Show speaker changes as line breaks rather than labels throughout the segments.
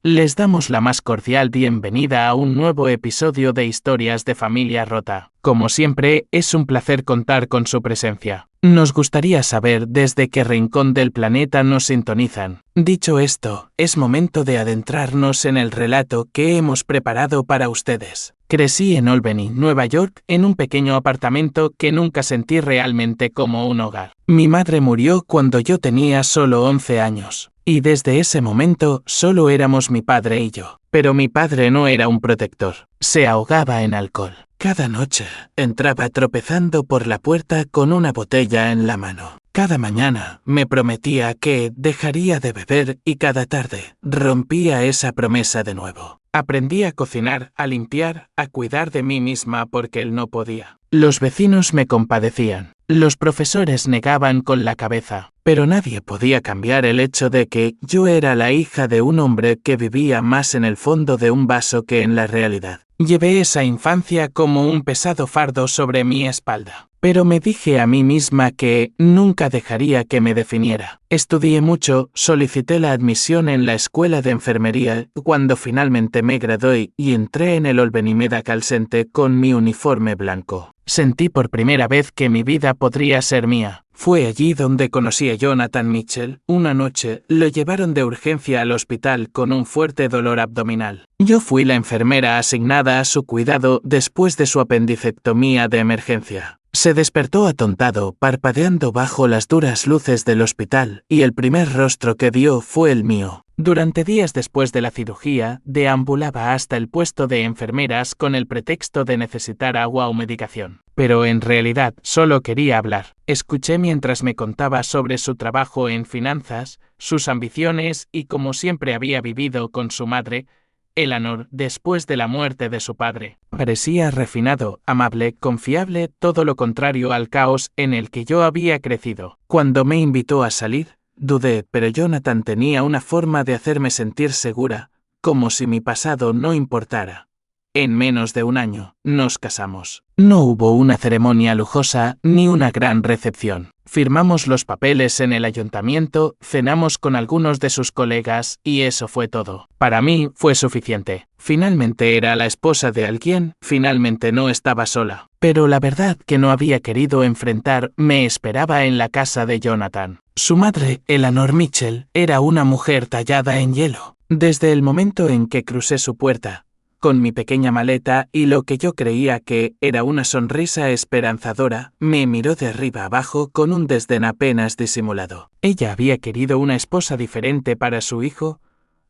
Les damos la más cordial bienvenida a un nuevo episodio de Historias de Familia Rota. Como siempre, es un placer contar con su presencia. Nos gustaría saber desde qué rincón del planeta nos sintonizan. Dicho esto, es momento de adentrarnos en el relato que hemos preparado para ustedes. Crecí en Albany, Nueva York, en un pequeño apartamento que nunca sentí realmente como un hogar. Mi madre murió cuando yo tenía solo 11 años. Y desde ese momento solo éramos mi padre y yo. Pero mi padre no era un protector. Se ahogaba en alcohol. Cada noche entraba tropezando por la puerta con una botella en la mano. Cada mañana me prometía que dejaría de beber y cada tarde rompía esa promesa de nuevo. Aprendí a cocinar, a limpiar, a cuidar de mí misma porque él no podía. Los vecinos me compadecían. Los profesores negaban con la cabeza, pero nadie podía cambiar el hecho de que yo era la hija de un hombre que vivía más en el fondo de un vaso que en la realidad. Llevé esa infancia como un pesado fardo sobre mi espalda, pero me dije a mí misma que nunca dejaría que me definiera. Estudié mucho, solicité la admisión en la escuela de enfermería cuando finalmente me gradué y entré en el Albany Medical Center con mi uniforme blanco. Sentí por primera vez que mi vida podría ser mía. Fue allí donde conocí a Jonathan Mitchell. Una noche, lo llevaron de urgencia al hospital con un fuerte dolor abdominal. Yo fui la enfermera asignada a su cuidado después de su apendicectomía de emergencia. Se despertó atontado, parpadeando bajo las duras luces del hospital, y el primer rostro que vio fue el mío. Durante días después de la cirugía, deambulaba hasta el puesto de enfermeras con el pretexto de necesitar agua o medicación. Pero en realidad solo quería hablar. Escuché mientras me contaba sobre su trabajo en finanzas, sus ambiciones y cómo siempre había vivido con su madre, Eleanor, después de la muerte de su padre. Parecía refinado, amable, confiable, todo lo contrario al caos en el que yo había crecido. Cuando me invitó a salir, dudé, pero Jonathan tenía una forma de hacerme sentir segura, como si mi pasado no importara. En menos de un año, nos casamos. No hubo una ceremonia lujosa ni una gran recepción. Firmamos los papeles en el ayuntamiento, cenamos con algunos de sus colegas y eso fue todo. Para mí fue suficiente. Finalmente era la esposa de alguien, finalmente no estaba sola. Pero la verdad que no había querido enfrentar me esperaba en la casa de Jonathan. Su madre, Eleanor Mitchell, era una mujer tallada en hielo. Desde el momento en que crucé su puerta, con mi pequeña maleta y lo que yo creía que era una sonrisa esperanzadora, me miró de arriba abajo con un desdén apenas disimulado. Ella había querido una esposa diferente para su hijo,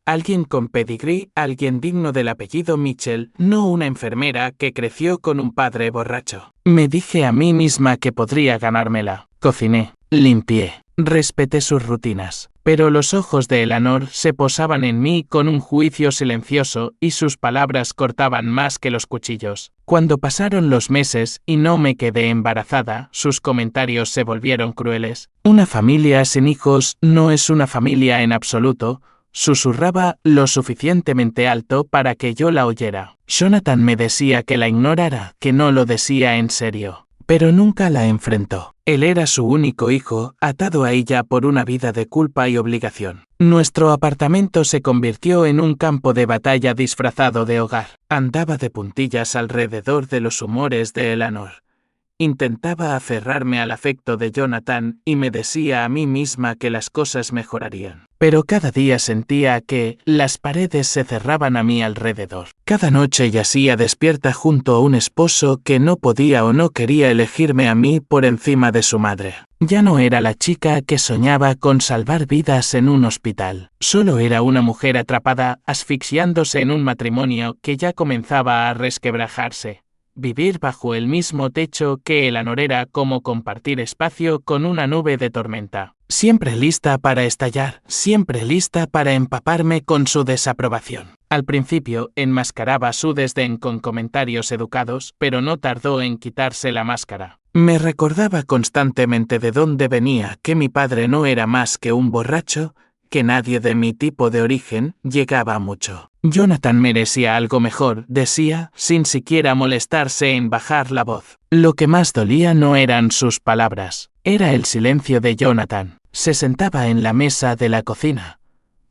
alguien con pedigrí, alguien digno del apellido Mitchell, no una enfermera que creció con un padre borracho. Me dije a mí misma que podría ganármela. Cociné, limpié, respeté sus rutinas. Pero los ojos de Eleanor se posaban en mí con un juicio silencioso y sus palabras cortaban más que los cuchillos. Cuando pasaron los meses y no me quedé embarazada, sus comentarios se volvieron crueles. Una familia sin hijos no es una familia en absoluto, susurraba lo suficientemente alto para que yo la oyera. Jonathan me decía que la ignorara, que no lo decía en serio. Pero nunca la enfrentó. Él era su único hijo, atado a ella por una vida de culpa y obligación. Nuestro apartamento se convirtió en un campo de batalla disfrazado de hogar. Andaba de puntillas alrededor de los humores de Eleanor. Intentaba aferrarme al afecto de Jonathan y me decía a mí misma que las cosas mejorarían. Pero cada día sentía que las paredes se cerraban a mi alrededor. Cada noche yacía despierta junto a un esposo que no podía o no quería elegirme a mí por encima de su madre. Ya no era la chica que soñaba con salvar vidas en un hospital. Solo era una mujer atrapada, asfixiándose en un matrimonio que ya comenzaba a resquebrajarse. Vivir bajo el mismo techo que Eleanor era como compartir espacio con una nube de tormenta. Siempre lista para estallar, siempre lista para empaparme con su desaprobación. Al principio enmascaraba su desdén con comentarios educados, pero no tardó en quitarse la máscara. Me recordaba constantemente de dónde venía, que mi padre no era más que un borracho, que nadie de mi tipo de origen llegaba a mucho. Jonathan merecía algo mejor, decía, sin siquiera molestarse en bajar la voz. Lo que más dolía no eran sus palabras, era el silencio de Jonathan. Se sentaba en la mesa de la cocina,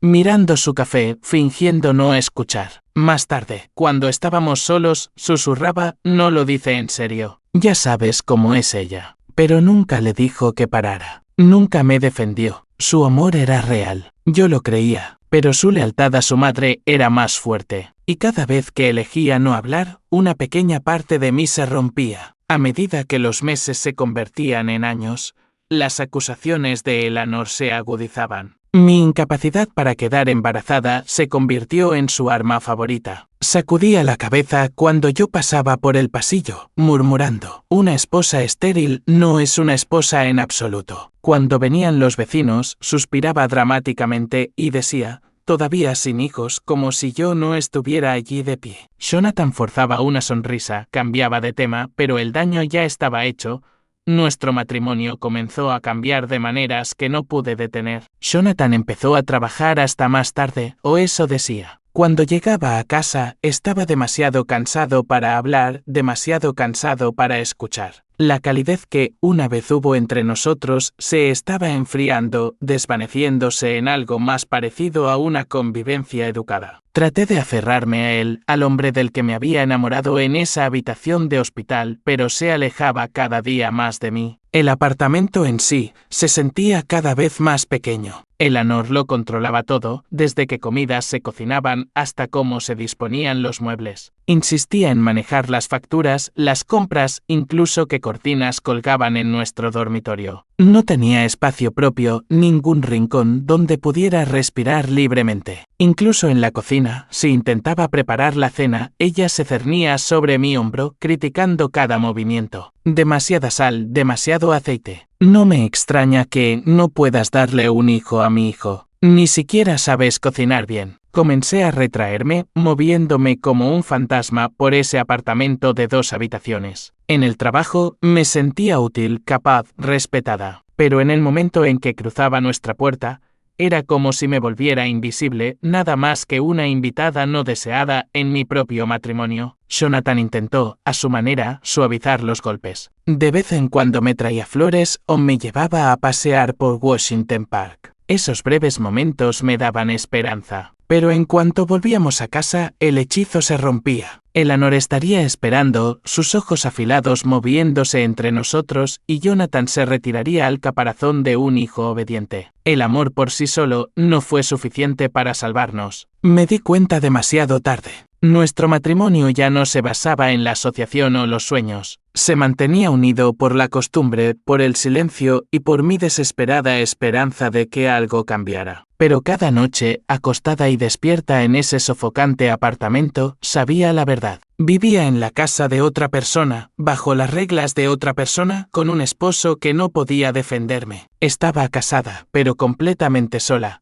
mirando su café, fingiendo no escuchar. Más tarde, cuando estábamos solos, susurraba, no lo dice en serio. Ya sabes cómo es ella. Pero nunca le dijo que parara. Nunca me defendió. Su amor era real. Yo lo creía, pero su lealtad a su madre era más fuerte. Y cada vez que elegía no hablar, una pequeña parte de mí se rompía. A medida que los meses se convertían en años, las acusaciones de Eleanor se agudizaban. Mi incapacidad para quedar embarazada se convirtió en su arma favorita. Sacudía la cabeza cuando yo pasaba por el pasillo, murmurando, una esposa estéril no es una esposa en absoluto. Cuando venían los vecinos, suspiraba dramáticamente y decía, todavía sin hijos, como si yo no estuviera allí de pie. Jonathan forzaba una sonrisa, cambiaba de tema, pero el daño ya estaba hecho. Nuestro matrimonio comenzó a cambiar de maneras que no pude detener. Jonathan empezó a trabajar hasta más tarde, o eso decía. Cuando llegaba a casa, estaba demasiado cansado para hablar, demasiado cansado para escuchar. La calidez que, una vez hubo entre nosotros, se estaba enfriando, desvaneciéndose en algo más parecido a una convivencia educada. Traté de aferrarme a él, al hombre del que me había enamorado en esa habitación de hospital, pero se alejaba cada día más de mí. El apartamento en sí se sentía cada vez más pequeño. Eleanor lo controlaba todo, desde que comidas se cocinaban hasta cómo se disponían los muebles. Insistía en manejar las facturas, las compras, incluso qué cortinas colgaban en nuestro dormitorio. No tenía espacio propio, ningún rincón donde pudiera respirar libremente. Incluso en la cocina, si intentaba preparar la cena, ella se cernía sobre mi hombro, criticando cada movimiento. Demasiada sal, demasiado aceite. No me extraña que no puedas darle un hijo a mi hijo. Ni siquiera sabes cocinar bien. Comencé a retraerme, moviéndome como un fantasma por ese apartamento de 2 habitaciones. En el trabajo, me sentía útil, capaz, respetada. Pero en el momento en que cruzaba nuestra puerta, era como si me volviera invisible, nada más que una invitada no deseada en mi propio matrimonio. Jonathan intentó, a su manera, suavizar los golpes. De vez en cuando me traía flores o me llevaba a pasear por Washington Park. Esos breves momentos me daban esperanza. Pero en cuanto volvíamos a casa, el hechizo se rompía. Eleanor estaría esperando, sus ojos afilados moviéndose entre nosotros, y Jonathan se retiraría al caparazón de un hijo obediente. El amor por sí solo no fue suficiente para salvarnos. Me di cuenta demasiado tarde. Nuestro matrimonio ya no se basaba en la asociación o los sueños. Se mantenía unido por la costumbre, por el silencio y por mi desesperada esperanza de que algo cambiara. Pero cada noche, acostada y despierta en ese sofocante apartamento, sabía la verdad. Vivía en la casa de otra persona, bajo las reglas de otra persona, con un esposo que no podía defenderme. Estaba casada, pero completamente sola.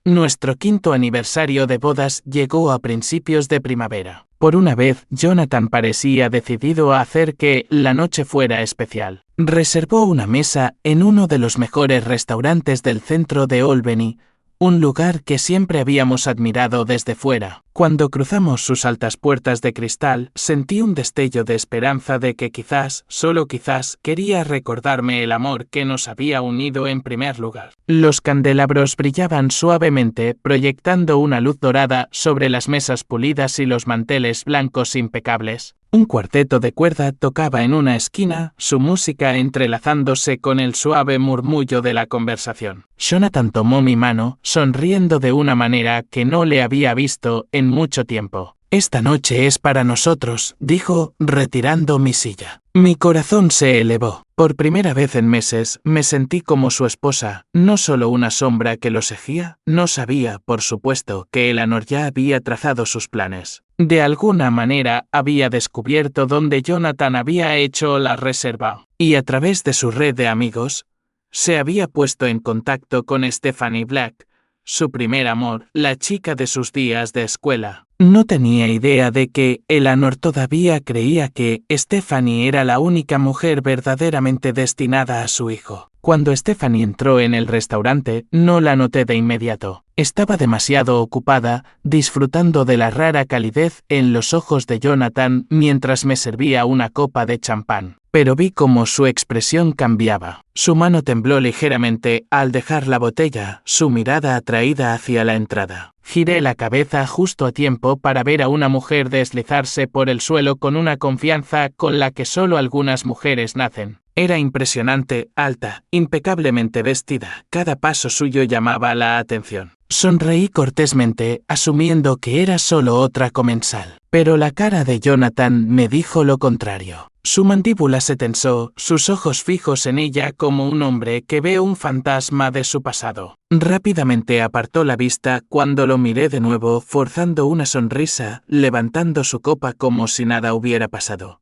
Nuestro 5º aniversario de bodas llegó a principios de primavera. Por una vez, Jonathan parecía decidido a hacer que la noche fuera especial. Reservó una mesa en uno de los mejores restaurantes del centro de Albany, un lugar que siempre habíamos admirado desde fuera. Cuando cruzamos sus altas puertas de cristal, sentí un destello de esperanza de que quizás, solo quizás, quería recordarme el amor que nos había unido en primer lugar. Los candelabros brillaban suavemente, proyectando una luz dorada sobre las mesas pulidas y los manteles blancos impecables. Un cuarteto de cuerda tocaba en una esquina, su música entrelazándose con el suave murmullo de la conversación. Jonathan tomó mi mano, sonriendo de una manera que no le había visto en mucho tiempo. Esta noche es para nosotros, dijo, retirando mi silla. Mi corazón se elevó. Por primera vez en meses, me sentí como su esposa, no solo una sombra que lo seguía. No sabía, por supuesto, que Eleanor ya había trazado sus planes. De alguna manera, había descubierto dónde Jonathan había hecho la reserva, y a través de su red de amigos, se había puesto en contacto con Stephanie Black, su primer amor, la chica de sus días de escuela. No tenía idea de que Eleanor todavía creía que Stephanie era la única mujer verdaderamente destinada a su hijo. Cuando Stephanie entró en el restaurante, no la noté de inmediato. Estaba demasiado ocupada, disfrutando de la rara calidez en los ojos de Jonathan mientras me servía una copa de champán. pero vi cómo su expresión cambiaba. Su mano tembló ligeramente al dejar la botella, su mirada atraída hacia la entrada. Giré la cabeza justo a tiempo para ver a una mujer deslizarse por el suelo con una confianza con la que solo algunas mujeres nacen. Era impresionante, alta, impecablemente vestida. Cada paso suyo llamaba la atención. Sonreí cortésmente, asumiendo que era solo otra comensal. Pero la cara de Jonathan me dijo lo contrario. Su mandíbula se tensó, sus ojos fijos en ella como un hombre que ve un fantasma de su pasado. Rápidamente apartó la vista cuando lo miré de nuevo, forzando una sonrisa, levantando su copa como si nada hubiera pasado.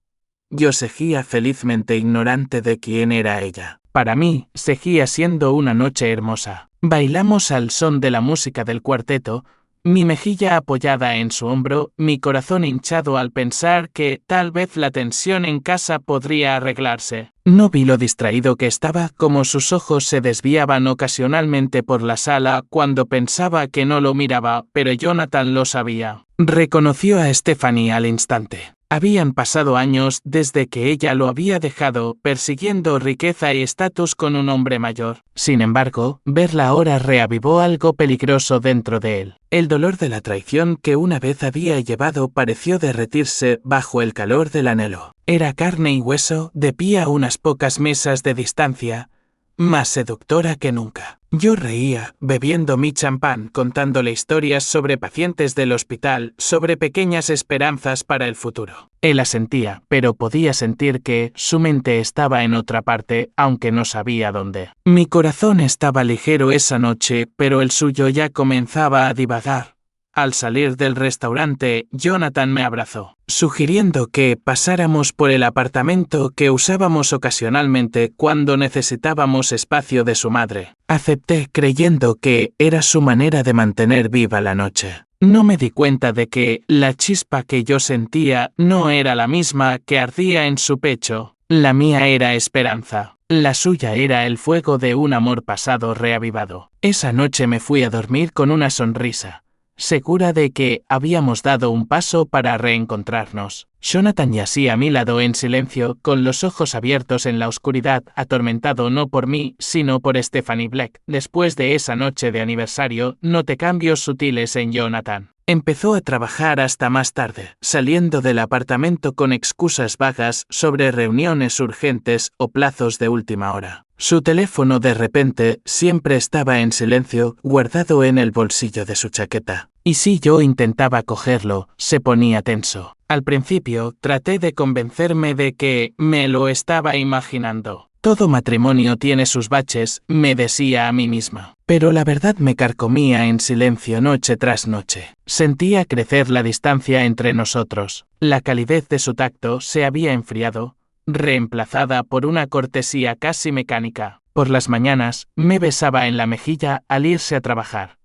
Yo seguía felizmente ignorante de quién era ella. Para mí, seguía siendo una noche hermosa. Bailamos al son de la música del cuarteto, mi mejilla apoyada en su hombro, mi corazón hinchado al pensar que tal vez la tensión en casa podría arreglarse. No vi lo distraído que estaba, como sus ojos se desviaban ocasionalmente por la sala cuando pensaba que no lo miraba, pero Jonathan lo sabía. Reconoció a Stephanie al instante. Habían pasado años desde que ella lo había dejado, persiguiendo riqueza y estatus con un hombre mayor. Sin embargo, verla ahora reavivó algo peligroso dentro de él. El dolor de la traición que una vez había llevado pareció derretirse bajo el calor del anhelo. Era carne y hueso, de pie a unas pocas mesas de distancia, más seductora que nunca. Yo reía, bebiendo mi champán, contándole historias sobre pacientes del hospital, sobre pequeñas esperanzas para el futuro. Él asentía, pero podía sentir que su mente estaba en otra parte, aunque no sabía dónde. Mi corazón estaba ligero esa noche, pero el suyo ya comenzaba a divagar. Al salir del restaurante, Jonathan me abrazó, sugiriendo que pasáramos por el apartamento que usábamos ocasionalmente cuando necesitábamos espacio de su madre. Acepté creyendo que era su manera de mantener viva la noche. No me di cuenta de que la chispa que yo sentía no era la misma que ardía en su pecho. La mía era esperanza. La suya era el fuego de un amor pasado reavivado. Esa noche me fui a dormir con una sonrisa, segura de que habíamos dado un paso para reencontrarnos. Jonathan yacía a mi lado en silencio, con los ojos abiertos en la oscuridad, atormentado no por mí, sino por Stephanie Black. Después de esa noche de aniversario, noté cambios sutiles en Jonathan. Empezó a trabajar hasta más tarde, saliendo del apartamento con excusas vagas sobre reuniones urgentes o plazos de última hora. Su teléfono de repente siempre estaba en silencio, guardado en el bolsillo de su chaqueta. Y si yo intentaba cogerlo, se ponía tenso. Al principio, traté de convencerme de que me lo estaba imaginando. Todo matrimonio tiene sus baches, me decía a mí misma. Pero la verdad me carcomía en silencio noche tras noche. Sentía crecer la distancia entre nosotros. La calidez de su tacto se había enfriado, reemplazada por una cortesía casi mecánica. Por las mañanas, me besaba en la mejilla al irse a trabajar.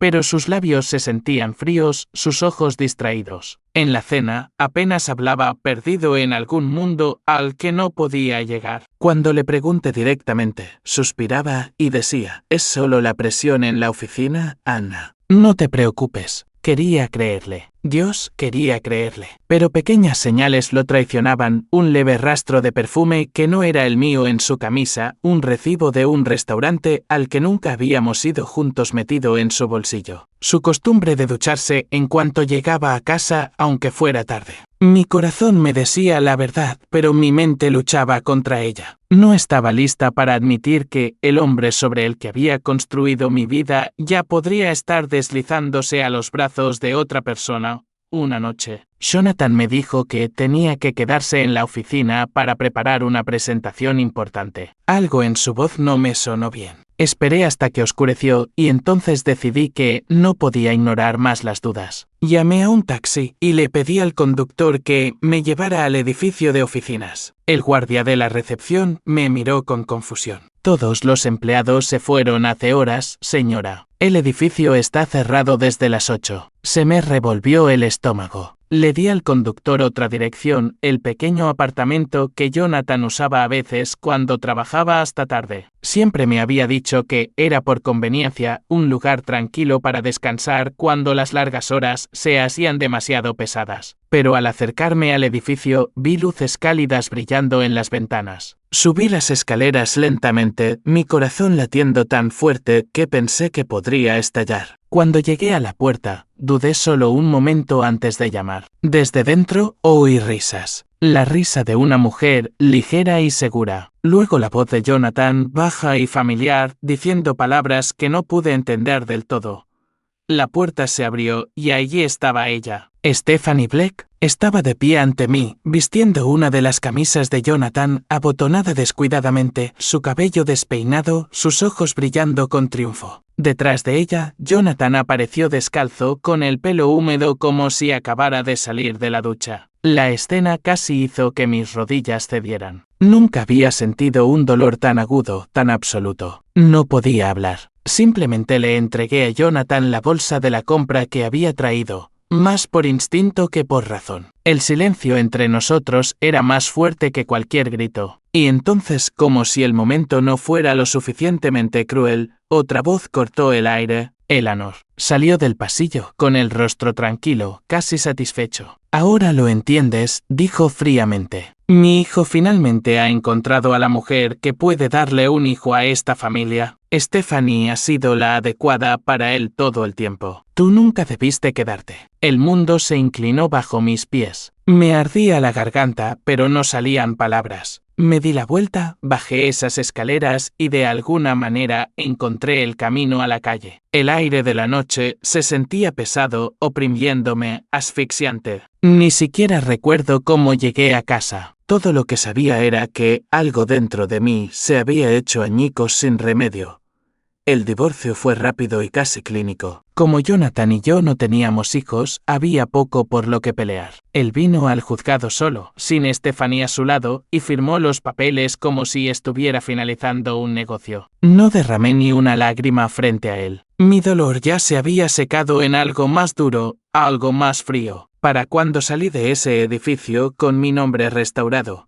Pero sus labios se sentían fríos, sus ojos distraídos. En la cena, apenas hablaba, perdido en algún mundo al que no podía llegar. Cuando le pregunté directamente, suspiraba y decía: «¿Es solo la presión en la oficina, Anna?» «No te preocupes». Quería creerle. Dios quería creerle. Pero pequeñas señales lo traicionaban, un leve rastro de perfume que no era el mío en su camisa, un recibo de un restaurante al que nunca habíamos ido juntos metido en su bolsillo. Su costumbre de ducharse en cuanto llegaba a casa, aunque fuera tarde. Mi corazón me decía la verdad, pero mi mente luchaba contra ella. No estaba lista para admitir que el hombre sobre el que había construido mi vida ya podría estar deslizándose a los brazos de otra persona. Una noche, Jonathan me dijo que tenía que quedarse en la oficina para preparar una presentación importante. Algo en su voz no me sonó bien. Esperé hasta que oscureció y entonces decidí que no podía ignorar más las dudas. Llamé a un taxi y le pedí al conductor que me llevara al edificio de oficinas. El guardia de la recepción me miró con confusión. «Todos los empleados se fueron hace horas, señora. El edificio está cerrado desde las 8. Se me revolvió el estómago. Le di al conductor otra dirección, el pequeño apartamento que Jonathan usaba a veces cuando trabajaba hasta tarde. Siempre me había dicho que era por conveniencia un lugar tranquilo para descansar cuando las largas horas se hacían demasiado pesadas. Pero al acercarme al edificio vi luces cálidas brillando en las ventanas. Subí las escaleras lentamente, mi corazón latiendo tan fuerte que pensé que podría estallar. Cuando llegué a la puerta, dudé solo un momento antes de llamar. Desde dentro oí risas. La risa de una mujer, ligera y segura. Luego la voz de Jonathan, baja y familiar, diciendo palabras que no pude entender del todo. La puerta se abrió y allí estaba ella. Stephanie Bleck estaba de pie ante mí, vistiendo una de las camisas de Jonathan, abotonada descuidadamente, su cabello despeinado, sus ojos brillando con triunfo. Detrás de ella, Jonathan apareció descalzo, con el pelo húmedo como si acabara de salir de la ducha. La escena casi hizo que mis rodillas cedieran. Nunca había sentido un dolor tan agudo, tan absoluto. No podía hablar. Simplemente le entregué a Jonathan la bolsa de la compra que había traído, más por instinto que por razón. El silencio entre nosotros era más fuerte que cualquier grito. Y entonces, como si el momento no fuera lo suficientemente cruel, otra voz cortó el aire. Eleanor salió del pasillo, con el rostro tranquilo, casi satisfecho. «Ahora lo entiendes», dijo fríamente. «Mi hijo finalmente ha encontrado a la mujer que puede darle un hijo a esta familia. Stephanie ha sido la adecuada para él todo el tiempo. Tú nunca debiste quedarte». El mundo se inclinó bajo mis pies. Me ardía la garganta, pero no salían palabras. Me di la vuelta, bajé esas escaleras y de alguna manera encontré el camino a la calle. El aire de la noche se sentía pesado, oprimiéndome, asfixiante. Ni siquiera recuerdo cómo llegué a casa. Todo lo que sabía era que algo dentro de mí se había hecho añicos sin remedio. El divorcio fue rápido y casi clínico. Como Jonathan y yo no teníamos hijos, había poco por lo que pelear. Él vino al juzgado solo, sin Stephanie a su lado, y firmó los papeles como si estuviera finalizando un negocio. No derramé ni una lágrima frente a él. Mi dolor ya se había secado en algo más duro, algo más frío. Para cuando salí de ese edificio con mi nombre restaurado.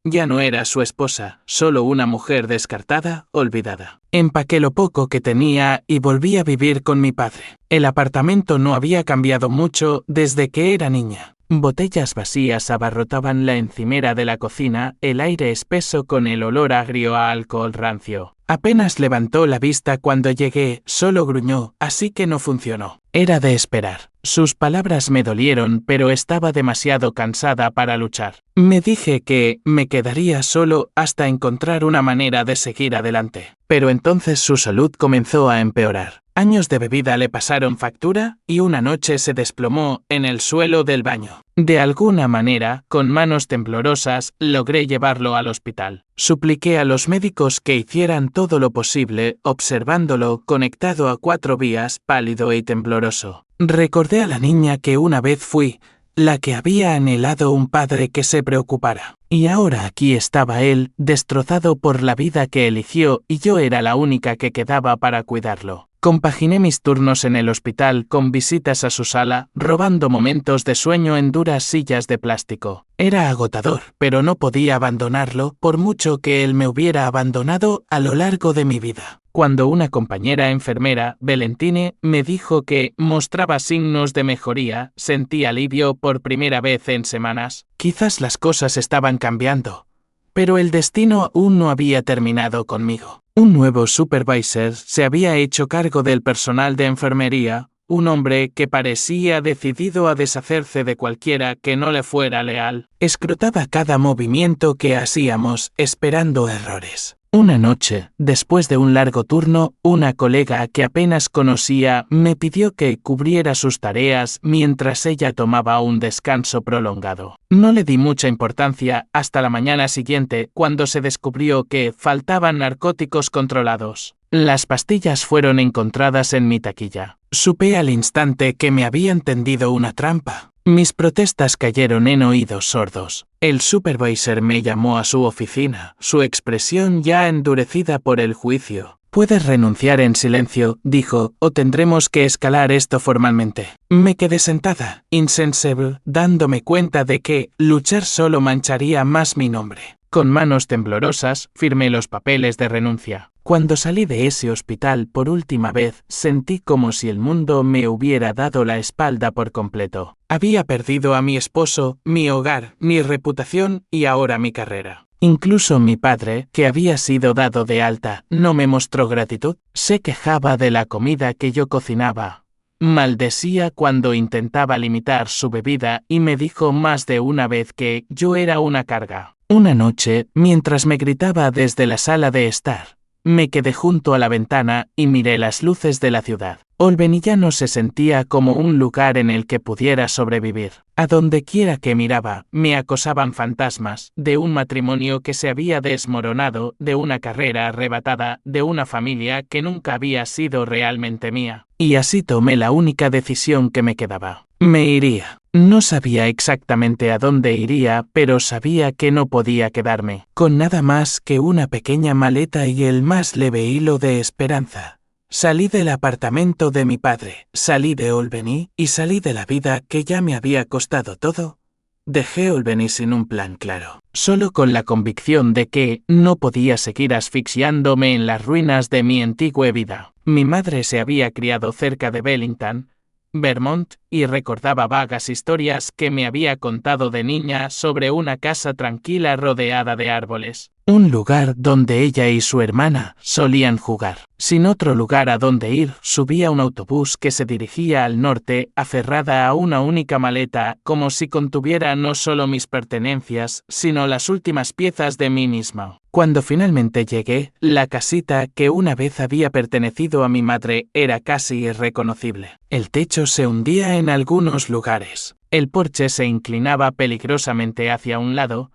Ya no era su esposa, solo una mujer descartada, olvidada. Empaqué lo poco que tenía y volví a vivir con mi padre. El apartamento no había cambiado mucho desde que era niña. Botellas vacías abarrotaban la encimera de la cocina, el aire espeso con el olor agrio a alcohol rancio. Apenas levantó la vista cuando llegué, solo gruñó, así que no funcionó. Era de esperar. Sus palabras me dolieron, pero estaba demasiado cansada para luchar. Me dije que me quedaría solo hasta encontrar una manera de seguir adelante. Pero entonces su salud comenzó a empeorar. Años de bebida le pasaron factura y una noche se desplomó en el suelo del baño. De alguna manera, con manos temblorosas, logré llevarlo al hospital. Supliqué a los médicos que hicieran todo lo posible, observándolo conectado a 4 vías, pálido y tembloroso. Recordé a la niña que una vez fui, la que había anhelado un padre que se preocupara. Y ahora aquí estaba él, destrozado por la vida que eligió, y yo era la única que quedaba para cuidarlo. Compaginé mis turnos en el hospital con visitas a su sala, robando momentos de sueño en duras sillas de plástico. Era agotador, pero no podía abandonarlo, por mucho que él me hubiera abandonado a lo largo de mi vida. Cuando una compañera enfermera, Valentine, me dijo que mostraba signos de mejoría, sentí alivio por primera vez en semanas. Quizás las cosas estaban cambiando, pero el destino aún no había terminado conmigo. Un nuevo supervisor se había hecho cargo del personal de enfermería, un hombre que parecía decidido a deshacerse de cualquiera que no le fuera leal. Escrutaba cada movimiento que hacíamos, esperando errores. Una noche, después de un largo turno, una colega que apenas conocía me pidió que cubriera sus tareas mientras ella tomaba un descanso prolongado. No le di mucha importancia hasta la mañana siguiente, cuando se descubrió que faltaban narcóticos controlados. Las pastillas fueron encontradas en mi taquilla. Supe al instante que me habían tendido una trampa. Mis protestas cayeron en oídos sordos. El supervisor me llamó a su oficina, su expresión ya endurecida por el juicio. Puedes renunciar en silencio, dijo, o tendremos que escalar esto formalmente. Me quedé sentada, insensible, dándome cuenta de que luchar solo mancharía más mi nombre. Con manos temblorosas, firmé los papeles de renuncia. Cuando salí de ese hospital por última vez, sentí como si el mundo me hubiera dado la espalda por completo. Había perdido a mi esposo, mi hogar, mi reputación y ahora mi carrera. Incluso mi padre, que había sido dado de alta, no me mostró gratitud. Se quejaba de la comida que yo cocinaba. Maldecía cuando intentaba limitar su bebida y me dijo más de una vez que yo era una carga. Una noche, mientras me gritaba desde la sala de estar, me quedé junto a la ventana y miré las luces de la ciudad. Albany ya no se sentía como un lugar en el que pudiera sobrevivir. A donde quiera que miraba, me acosaban fantasmas, de un matrimonio que se había desmoronado, de una carrera arrebatada, de una familia que nunca había sido realmente mía. Y así tomé la única decisión que me quedaba. Me iría. No sabía exactamente a dónde iría, pero sabía que no podía quedarme, con nada más que una pequeña maleta y el más leve hilo de esperanza. Salí del apartamento de mi padre, salí de Albany y salí de la vida que ya me había costado todo. Dejé Albany sin un plan claro, solo con la convicción de que no podía seguir asfixiándome en las ruinas de mi antigua vida. Mi madre se había criado cerca de Bellington, Vermont, y recordaba vagas historias que me había contado de niña sobre una casa tranquila rodeada de árboles. Un lugar donde ella y su hermana solían jugar. Sin otro lugar a donde ir, subí a un autobús que se dirigía al norte, aferrada a una única maleta, como si contuviera no solo mis pertenencias, sino las últimas piezas de mí misma. Cuando finalmente llegué, la casita que una vez había pertenecido a mi madre era casi irreconocible. El techo se hundía en algunos lugares. El porche se inclinaba peligrosamente hacia un lado,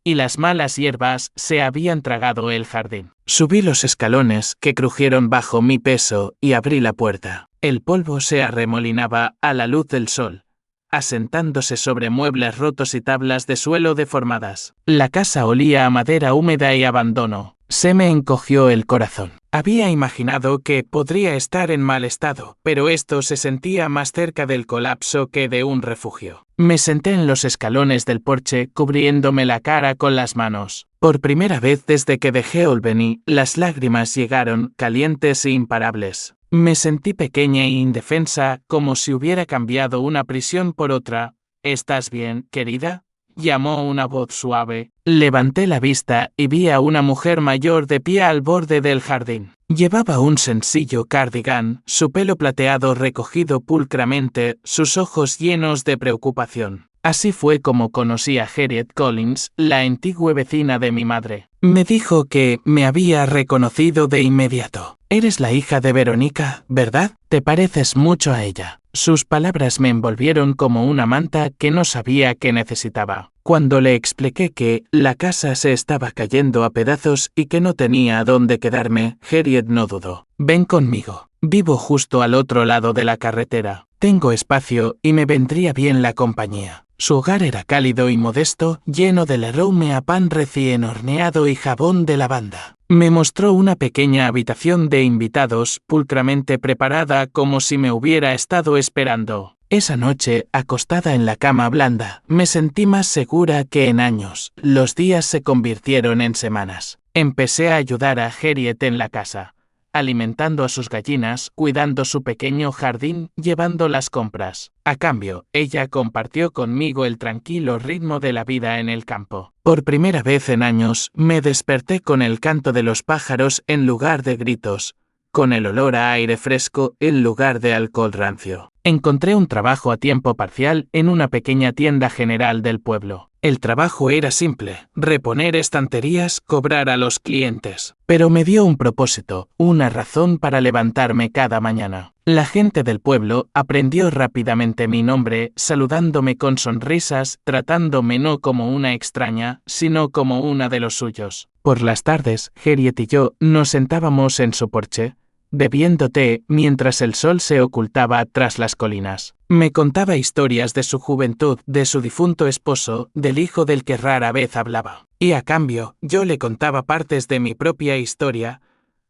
y las malas hierbas se habían tragado el jardín. Subí los escalones que crujieron bajo mi peso y abrí la puerta. El polvo se arremolinaba a la luz del sol, asentándose sobre muebles rotos y tablas de suelo deformadas. La casa olía a madera húmeda y abandono. Se me encogió el corazón. Había imaginado que podría estar en mal estado, pero esto se sentía más cerca del colapso que de un refugio. Me senté en los escalones del porche, cubriéndome la cara con las manos. Por primera vez desde que dejé Albany, las lágrimas llegaron, calientes e imparables. Me sentí pequeña e indefensa, como si hubiera cambiado una prisión por otra. ¿Estás bien, querida?, llamó una voz suave. Levanté la vista y vi a una mujer mayor de pie al borde del jardín. Llevaba un sencillo cardigan, su pelo plateado recogido pulcramente, sus ojos llenos de preocupación. Así fue como conocí a Harriet Collins, la antigua vecina de mi madre. Me dijo que me había reconocido de inmediato. Eres la hija de Verónica, ¿verdad? Te pareces mucho a ella. Sus palabras me envolvieron como una manta que no sabía que necesitaba. Cuando le expliqué que la casa se estaba cayendo a pedazos y que no tenía a dónde quedarme, Harriet no dudó. Ven conmigo. Vivo justo al otro lado de la carretera. Tengo espacio y me vendría bien la compañía. Su hogar era cálido y modesto, lleno de lerroume a pan recién horneado y jabón de lavanda. Me mostró una pequeña habitación de invitados, pulcramente preparada como si me hubiera estado esperando. Esa noche, acostada en la cama blanda, me sentí más segura que en años. Los días se convirtieron en semanas. Empecé a ayudar a Harriet en la casa, alimentando a sus gallinas, cuidando su pequeño jardín, llevando las compras. A cambio, ella compartió conmigo el tranquilo ritmo de la vida en el campo. Por primera vez en años, me desperté con el canto de los pájaros en lugar de gritos, con el olor a aire fresco en lugar de alcohol rancio. Encontré un trabajo a tiempo parcial en una pequeña tienda general del pueblo. El trabajo era simple: reponer estanterías, cobrar a los clientes. Pero me dio un propósito, una razón para levantarme cada mañana. La gente del pueblo aprendió rápidamente mi nombre, saludándome con sonrisas, tratándome no como una extraña, sino como una de los suyos. Por las tardes, Harriet y yo nos sentábamos en su porche, bebiendo té mientras el sol se ocultaba tras las colinas. Me contaba historias de su juventud, de su difunto esposo, del hijo del que rara vez hablaba. Y a cambio, yo le contaba partes de mi propia historia,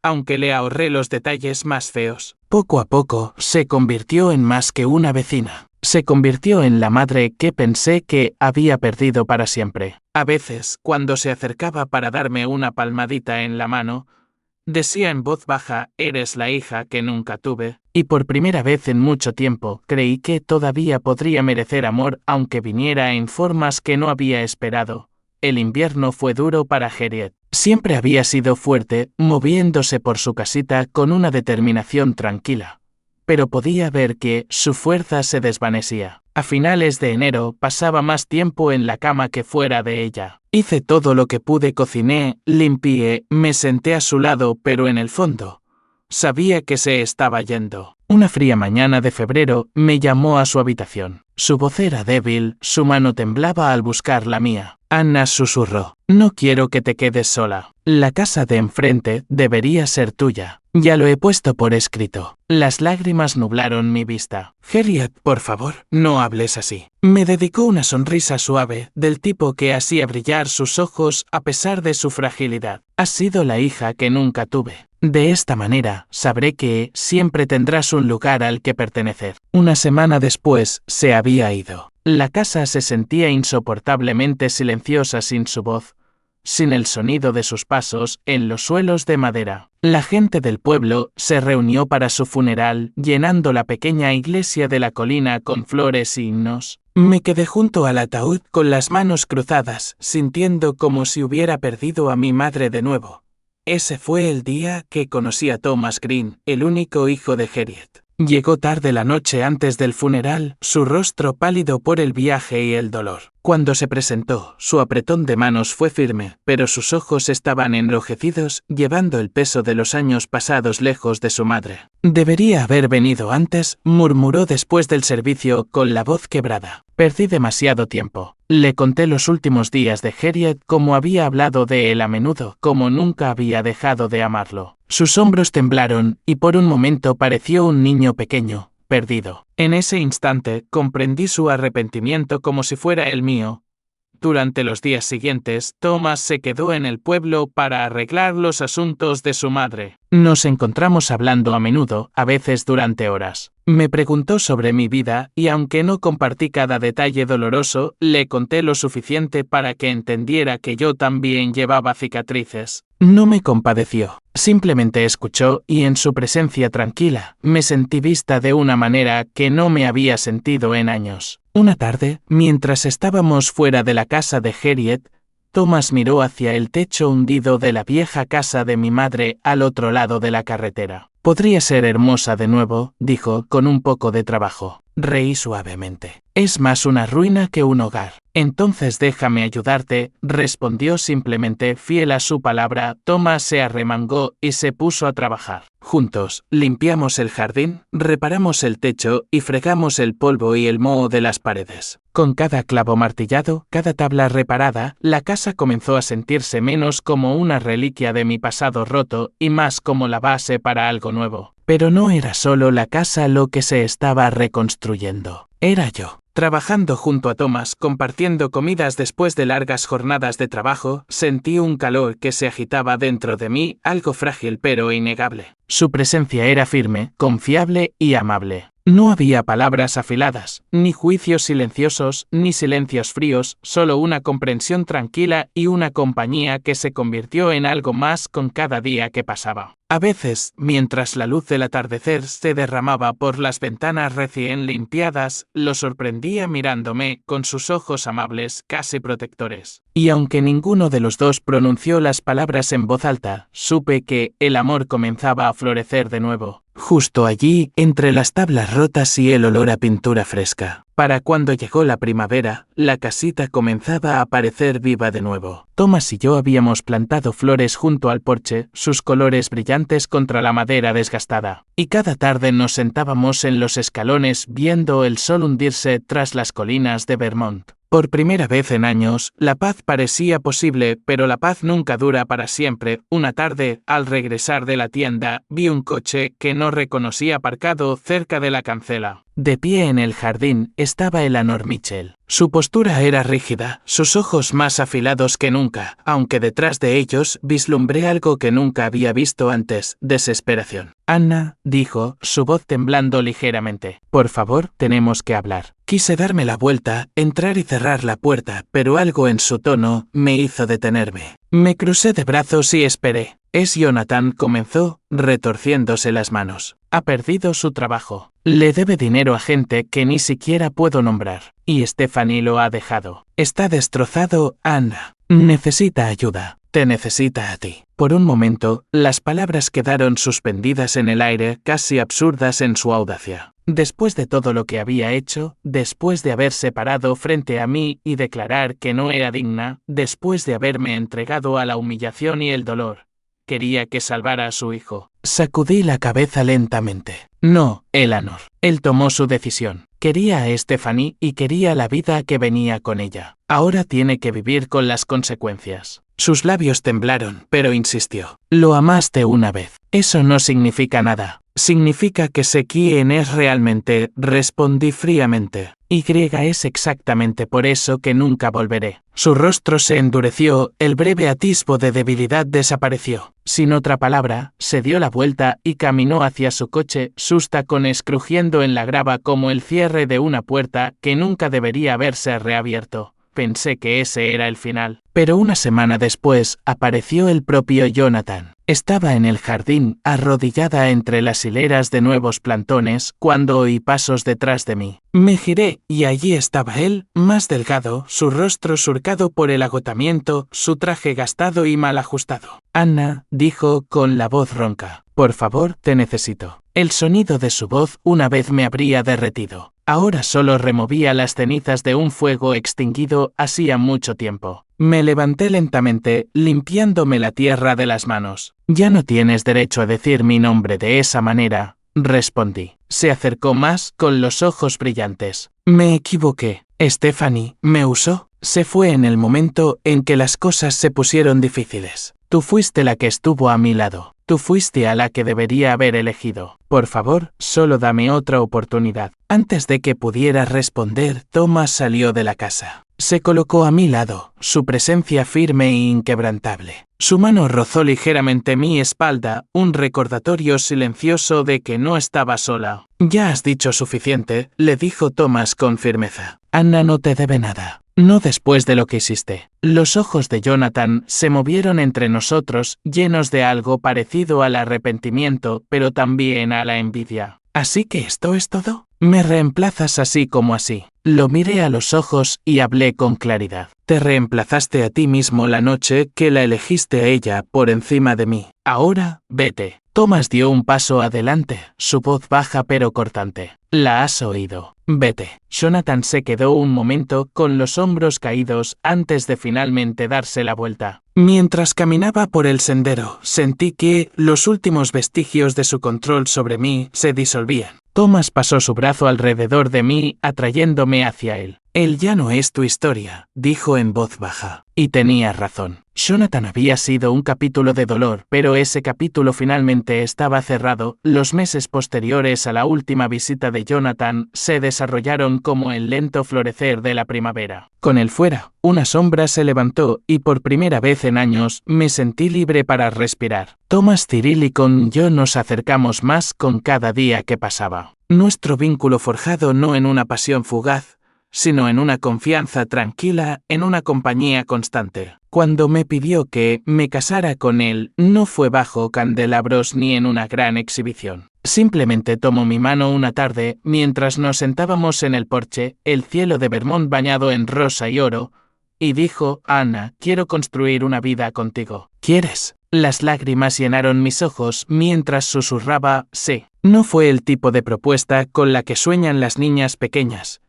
aunque le ahorré los detalles más feos. Poco a poco, se convirtió en más que una vecina. Se convirtió en la madre que pensé que había perdido para siempre. A veces, cuando se acercaba para darme una palmadita en la mano, decía en voz baja: «Eres la hija que nunca tuve», y por primera vez en mucho tiempo creí que todavía podría merecer amor aunque viniera en formas que no había esperado. El invierno fue duro para Harriet. Siempre había sido fuerte, moviéndose por su casita con una determinación tranquila. Pero podía ver que su fuerza se desvanecía. A finales de enero pasaba más tiempo en la cama que fuera de ella. Hice todo lo que pude, cociné, limpié, me senté a su lado, pero en el fondo sabía que se estaba yendo. Una fría mañana de febrero me llamó a su habitación. Su voz era débil, su mano temblaba al buscar la mía. Anna susurró: «No quiero que te quedes sola. La casa de enfrente debería ser tuya. Ya lo he puesto por escrito». Las lágrimas nublaron mi vista. «Harriet, por favor, no hables así». Me dedicó una sonrisa suave, del tipo que hacía brillar sus ojos a pesar de su fragilidad. «Has sido la hija que nunca tuve. De esta manera, sabré que siempre tendrás un lugar al que pertenecer». Una semana después, se había ido. La casa se sentía insoportablemente silenciosa sin su voz, sin el sonido de sus pasos en los suelos de madera. La gente del pueblo se reunió para su funeral, llenando la pequeña iglesia de la colina con flores y himnos. Me quedé junto al ataúd con las manos cruzadas, sintiendo como si hubiera perdido a mi madre de nuevo. Ese fue el día que conocí a Thomas Green, el único hijo de Harriet. Llegó tarde la noche antes del funeral, su rostro pálido por el viaje y el dolor. Cuando se presentó, su apretón de manos fue firme, pero sus ojos estaban enrojecidos, llevando el peso de los años pasados lejos de su madre. «Debería haber venido antes», murmuró después del servicio con la voz quebrada. «Perdí demasiado tiempo». Le conté los últimos días de Harriet, como había hablado de él a menudo, como nunca había dejado de amarlo. Sus hombros temblaron, y por un momento pareció un niño pequeño, perdido. En ese instante, comprendí su arrepentimiento como si fuera el mío. Durante los días siguientes, Thomas se quedó en el pueblo para arreglar los asuntos de su madre. Nos encontramos hablando a menudo, a veces durante horas. Me preguntó sobre mi vida, y aunque no compartí cada detalle doloroso, le conté lo suficiente para que entendiera que yo también llevaba cicatrices. No me compadeció. Simplemente escuchó, y en su presencia tranquila, me sentí vista de una manera que no me había sentido en años. Una tarde, mientras estábamos fuera de la casa de Harriet, Thomas miró hacia el techo hundido de la vieja casa de mi madre al otro lado de la carretera. «Podría ser hermosa de nuevo», dijo con un poco de trabajo. Reí suavemente. «Es más una ruina que un hogar». «Entonces déjame ayudarte», respondió simplemente, fiel a su palabra. Thomas se arremangó y se puso a trabajar. Juntos, limpiamos el jardín, reparamos el techo y fregamos el polvo y el moho de las paredes. Con cada clavo martillado, cada tabla reparada, la casa comenzó a sentirse menos como una reliquia de mi pasado roto y más como la base para algo nuevo. Pero no era solo la casa lo que se estaba reconstruyendo. Era yo. Trabajando junto a Thomas, compartiendo comidas después de largas jornadas de trabajo, sentí un calor que se agitaba dentro de mí, algo frágil pero innegable. Su presencia era firme, confiable y amable. No había palabras afiladas, ni juicios silenciosos, ni silencios fríos, solo una comprensión tranquila y una compañía que se convirtió en algo más con cada día que pasaba. A veces, mientras la luz del atardecer se derramaba por las ventanas recién limpiadas, lo sorprendía mirándome con sus ojos amables, casi protectores. Y aunque ninguno de los dos pronunció las palabras en voz alta, supe que el amor comenzaba a florecer de nuevo. Justo allí, entre las tablas rotas y el olor a pintura fresca. Para cuando llegó la primavera, la casita comenzaba a parecer viva de nuevo. Thomas y yo habíamos plantado flores junto al porche, sus colores brillantes contra la madera desgastada. Y cada tarde nos sentábamos en los escalones viendo el sol hundirse tras las colinas de Vermont. Por primera vez en años, la paz parecía posible, pero la paz nunca dura para siempre. Una tarde, al regresar de la tienda, vi un coche que no reconocí aparcado cerca de la cancela. De pie en el jardín estaba Eleanor Mitchell. Su postura era rígida, sus ojos más afilados que nunca, aunque detrás de ellos vislumbré algo que nunca había visto antes: desesperación. Anna, dijo, su voz temblando ligeramente. Por favor, tenemos que hablar. Quise darme la vuelta, entrar y cerrar la puerta, pero algo en su tono me hizo detenerme. Me crucé de brazos y esperé. Es Jonathan, comenzó, retorciéndose las manos. Ha perdido su trabajo. Le debe dinero a gente que ni siquiera puedo nombrar. Y Stephanie lo ha dejado. Está destrozado, Anna. Necesita ayuda. Te necesita a ti. Por un momento, las palabras quedaron suspendidas en el aire, casi absurdas en su audacia. Después de todo lo que había hecho, después de haberse parado frente a mí y declarar que no era digna, después de haberme entregado a la humillación y el dolor, quería que salvara a su hijo. Sacudí la cabeza lentamente. No, Eleanor. Él tomó su decisión. Quería a Stephanie y quería la vida que venía con ella. Ahora tiene que vivir con las consecuencias. Sus labios temblaron, pero insistió. Lo amaste una vez. Eso no significa nada. Significa que sé quién es realmente, respondí fríamente. Es exactamente por eso que nunca volveré. Su rostro se endureció, el breve atisbo de debilidad desapareció. Sin otra palabra, se dio la vuelta y caminó hacia su coche, sus tacones crujiendo en la grava como el cierre de una puerta que nunca debería haberse reabierto. Pensé que ese era el final. Pero una semana después apareció el propio Jonathan. Estaba en el jardín, arrodillada entre las hileras de nuevos plantones, cuando oí pasos detrás de mí. Me giré, y allí estaba él, más delgado, su rostro surcado por el agotamiento, su traje gastado y mal ajustado. Anna, dijo con la voz ronca. Por favor, te necesito. El sonido de su voz una vez me habría derretido. Ahora solo removía las cenizas de un fuego extinguido hacía mucho tiempo. Me levanté lentamente, limpiándome la tierra de las manos. Ya no tienes derecho a decir mi nombre de esa manera, respondí. Se acercó más, con los ojos brillantes. Me equivoqué. Stephanie me usó. Se fue en el momento en que las cosas se pusieron difíciles. Tú fuiste la que estuvo a mi lado. Tú fuiste a la que debería haber elegido. Por favor, solo dame otra oportunidad. Antes de que pudiera responder, Thomas salió de la casa. Se colocó a mi lado, su presencia firme e inquebrantable. Su mano rozó ligeramente mi espalda, un recordatorio silencioso de que no estaba sola. Ya has dicho suficiente, le dijo Thomas con firmeza. Anna no te debe nada. No después de lo que hiciste. Los ojos de Jonathan se movieron entre nosotros, llenos de algo parecido al arrepentimiento, pero también a la envidia. ¿Así que esto es todo? ¿Me reemplazas así como así? Lo miré a los ojos y hablé con claridad. Te reemplazaste a ti mismo la noche que la elegiste a ella por encima de mí. Ahora, vete. Thomas dio un paso adelante, su voz baja pero cortante. La has oído. Vete. Jonathan se quedó un momento con los hombros caídos antes de finalmente darse la vuelta. Mientras caminaba por el sendero, sentí que los últimos vestigios de su control sobre mí se disolvían. Thomas pasó su brazo alrededor de mí, atrayéndome hacia él. Él ya no es tu historia, dijo en voz baja. Y tenía razón. Jonathan había sido un capítulo de dolor, pero ese capítulo finalmente estaba cerrado. Los meses posteriores a la última visita de Jonathan se desarrollaron como el lento florecer de la primavera. Con él fuera, una sombra se levantó y por primera vez en años me sentí libre para respirar. Thomas Cyril y con yo nos acercamos más con cada día que pasaba. Nuestro vínculo forjado no en una pasión fugaz, sino en una confianza tranquila, en una compañía constante. Cuando me pidió que me casara con él, no fue bajo candelabros ni en una gran exhibición. Simplemente tomó mi mano una tarde, mientras nos sentábamos en el porche, el cielo de Vermont bañado en rosa y oro, y dijo, Anna, quiero construir una vida contigo. ¿Quieres? Las lágrimas llenaron mis ojos mientras susurraba, sí. No fue el tipo de propuesta con la que sueñan las niñas pequeñas,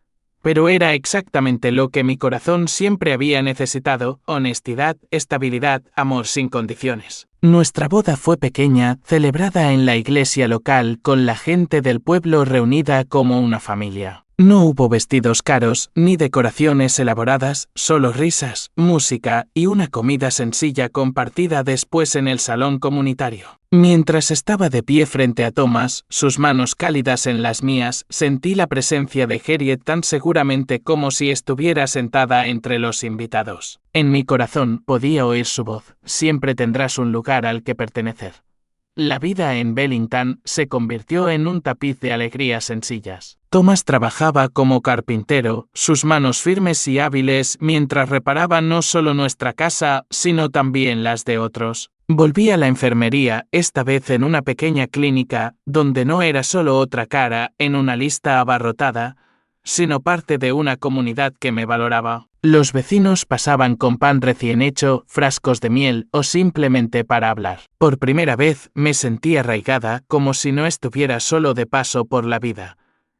pero era exactamente lo que mi corazón siempre había necesitado: honestidad, estabilidad, amor sin condiciones. Nuestra boda fue pequeña, celebrada en la iglesia local con la gente del pueblo reunida como una familia. No hubo vestidos caros, ni decoraciones elaboradas, solo risas, música y una comida sencilla compartida después en el salón comunitario. Mientras estaba de pie frente a Thomas, sus manos cálidas en las mías, sentí la presencia de Harriet tan seguramente como si estuviera sentada entre los invitados. En mi corazón podía oír su voz: siempre tendrás un lugar al que pertenecer. La vida en Bellington se convirtió en un tapiz de alegrías sencillas. Thomas trabajaba como carpintero, sus manos firmes y hábiles mientras reparaba no solo nuestra casa, sino también las de otros. Volví a la enfermería, esta vez en una pequeña clínica, donde no era solo otra cara en una lista abarrotada, sino parte de una comunidad que me valoraba. Los vecinos pasaban con pan recién hecho, frascos de miel o simplemente para hablar. Por primera vez me sentí arraigada, como si no estuviera solo de paso por la vida,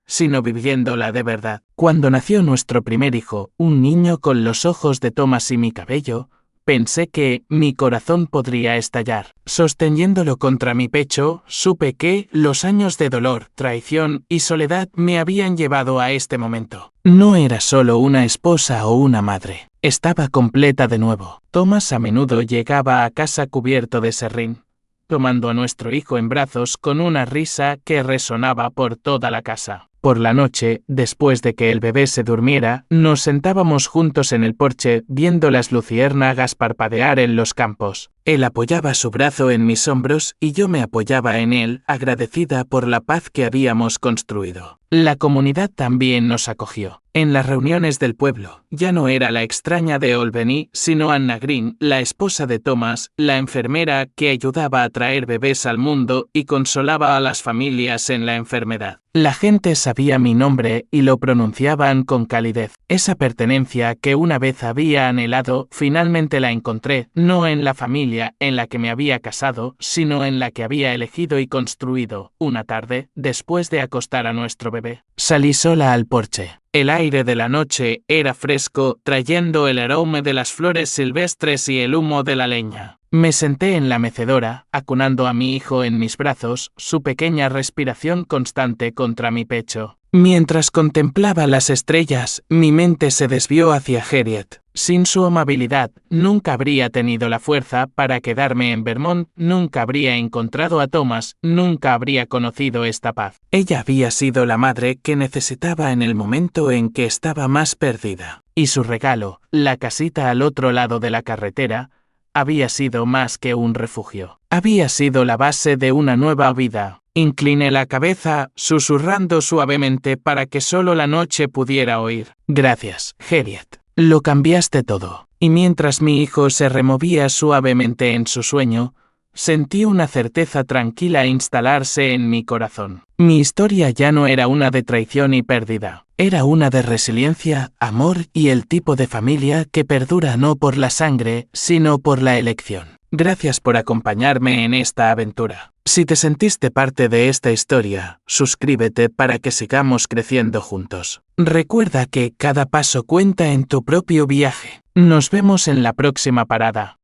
sino viviéndola de verdad. Cuando nació nuestro primer hijo, un niño con los ojos de Thomas y mi cabello, pensé que mi corazón podría estallar. Sosteniéndolo contra mi pecho, supe que los años de dolor, traición y soledad me habían llevado a este momento. No era solo una esposa o una madre. Estaba completa de nuevo. Thomas a menudo llegaba a casa cubierto de serrín, tomando a nuestro hijo en brazos con una risa que resonaba por toda la casa. Por la noche, después de que el bebé se durmiera, nos sentábamos juntos en el porche viendo las luciérnagas parpadear en los campos. Él apoyaba su brazo en mis hombros y yo me apoyaba en él, agradecida por la paz que habíamos construido. La comunidad también nos acogió. En las reuniones del pueblo, ya no era la extraña de Albany, sino Anna Green, la esposa de Thomas, la enfermera que ayudaba a traer bebés al mundo y consolaba a las familias en la enfermedad. La gente sabía mi nombre y lo pronunciaban con calidez. Esa pertenencia que una vez había anhelado, finalmente la encontré, no en la familia en la que me había casado, sino en la que había elegido y construido. Una tarde, después de acostar a nuestro bebé, salí sola al porche. El aire de la noche era fresco, trayendo el aroma de las flores silvestres y el humo de la leña. Me senté en la mecedora, acunando a mi hijo en mis brazos, su pequeña respiración constante contra mi pecho. Mientras contemplaba las estrellas, mi mente se desvió hacia Harriet. Sin su amabilidad, nunca habría tenido la fuerza para quedarme en Vermont, nunca habría encontrado a Thomas, nunca habría conocido esta paz. Ella había sido la madre que necesitaba en el momento en que estaba más perdida. Y su regalo, la casita al otro lado de la carretera, había sido más que un refugio. Había sido la base de una nueva vida. Incliné la cabeza, susurrando suavemente para que solo la noche pudiera oír. Gracias, Harriet. Lo cambiaste todo. Y mientras mi hijo se removía suavemente en su sueño, sentí una certeza tranquila instalarse en mi corazón. Mi historia ya no era una de traición y pérdida. Era una de resiliencia, amor y el tipo de familia que perdura no por la sangre, sino por la elección. Gracias por acompañarme en esta aventura. Si te sentiste parte de esta historia, suscríbete para que sigamos creciendo juntos. Recuerda que cada paso cuenta en tu propio viaje. Nos vemos en la próxima parada.